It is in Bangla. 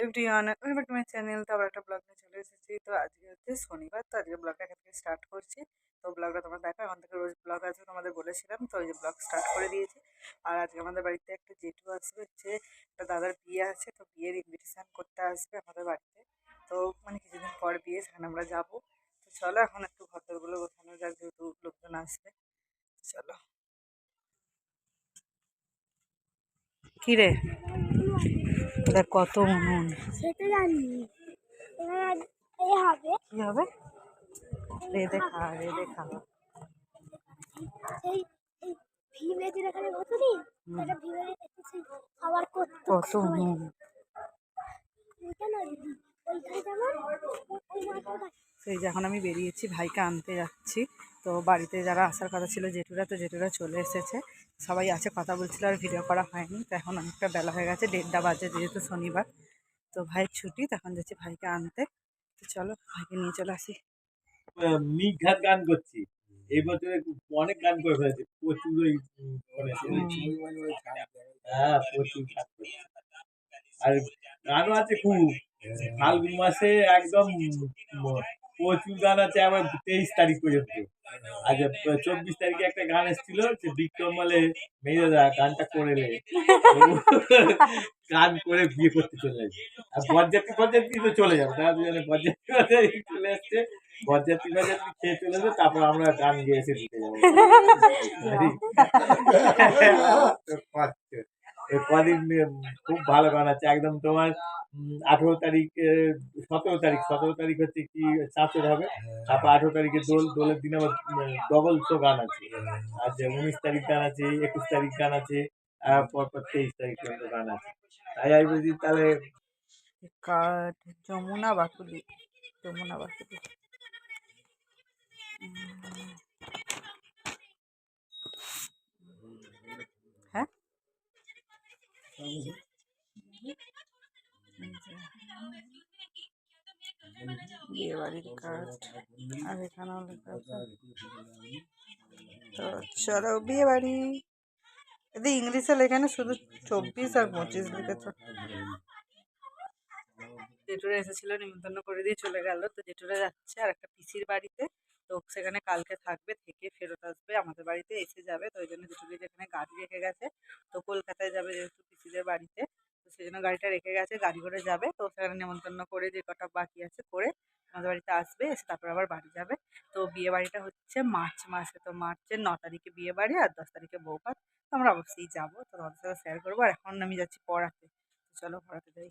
Everyone, welcome back to my channel. তো আবার একটা ব্লগ নিয়ে চলে এসেছি। তো আজকে হচ্ছে শনিবার, তো আজকে ব্লগটা এখান থেকে স্টার্ট করছি। তো ব্লগটা তোমরা দেখো, এখন থেকে রোজ ব্লগ আছে তোমাদের বলেছিলাম, তো ওই যে ব্লগ স্টার্ট করে দিয়েছি। আর আজকে আমাদের বাড়িতে একটা জেঠু আসবে, হচ্ছে একটা দাদার বিয়ে আছে, তো বিয়ের ইনভিটেশন করতে আসবে আমাদের বাড়িতে। তো মানে কিছুদিন পর বিয়ে, সেখানে আমরা যাবো। তো চলো এখন একটু ঘরদোরগুলো গোছানো যাক, যেহেতু লোকজন আসবে। চলো। কি রে, দেখ কত উনুন। সেটা জানি এবার এই হবে কি হবে? রেঁধে খা, রেঁধে খা। সেই এই ভিমে যেখানে বসুনি সেটা ভিমে দেখতেছি খাবার করতো কত উনুন। কেন দিদি ওইখানে যেমন ওই মাঠটা সেই যে এখন আমি বেরিয়েছি, ভাইকে আনতে যাচ্ছি। তো বাড়িতে যারা আসার কথা ছিল জেঠুরা, তো জেঠুরা চলে এসেছে, সবাই আছে, কথা বলছিল, আর ভিডিও করা হয়নি। তো এখন অনেকটা বেলা হয়ে গেছে, 1:30 বাজে, যেহেতু শনিবার। তো ভাইয়ের ছুটি, তখন যাচ্ছি ভাইকে আনতে। তো চলো ভাইকে নিয়ে চলে আসি। নিঘাত গান করছি এই বছরে, অনেক গান করে ফেলেছে, প্রচুর হ্যাঁ প্রচুর গান করছে। আর গানও আছে খুব, ফাল্গুন মাসে একদম প্রচুর গান আছে, আবার 23 তারিখ পর্যন্ত। আজ 24 তারিখে একটা গান এসেছিল, যে বিক্রম বলে মেয়েরা গানটা করে নে, গান করে বিয়ে করতে চলে যাবে। আর বরযাত্রী তো চলে যাবে, তারা দুজনে বরযাত্রী চলে আসছে, বরযাত্রী খেয়ে চলে যাবে, তারপর আমরা গান গিয়ে এসে দিতে যাবো। কদিন খুব ভালো গান আছে একদম। তোমার 18 তারিখ, 17 তারিখ হচ্ছে কি চাঁচের হবে, তারপর 18 তারিখে দোলের দিন আবার ডবল শো গান আছে। আচ্ছা 19 তারিখ গান আছে, 21 তারিখ গান আছে, পরপর 23 তারিখ পর্যন্ত গান আছে। তাই আমি বলছি তাহলে কাঠ, যমুনা বাকুলি, যমুনা বাকুলি। হ্যাঁ, বিয়ে বাড়ির কাঠ, আর এখানেও লেখা আছে। তো চলো বিয়ে বাড়ি, এদের ইংলিশে লেখা না, শুধু 24 আর 25 লিখেছে। জেঠুরা এসেছিল, নিমন্ত্রণ করে দিয়ে চলে গেল। তো জেঠুরা যাচ্ছে আর একটা পিসির বাড়িতে, তো সেখানে কালকে থাকবে, থেকে ফেরত আসবে, আমাদের বাড়িতে এসে যাবে। তো ওই জন্য জেঠুরি যেখানে গাড়ি রেখে গেছে, তো কলকাতায় যাবে যেহেতু পিসিদের বাড়িতে, তো সেই জন্য গাড়িটা রেখে গেছে, গাড়ি করে যাবে। তো সেখানে নিমন্ত্রণ করে যে কটা বাকি আছে করে আমাদের বাড়িতে আসবে, এসে তারপর আবার বাড়ি যাবে। তো বিয়ে বাড়িটা হচ্ছে মার্চ মাসে, তো মার্চের 9 তারিখে বিয়ে বাড়ি, আর 10 তারিখে বউ ভাত। তো আমরা অবশ্যই যাবো, তো তোমাদের সাথে শেয়ার করবো। আর এখন আমি যাচ্ছি পড়াতে, তো চলো পড়াতে যাই।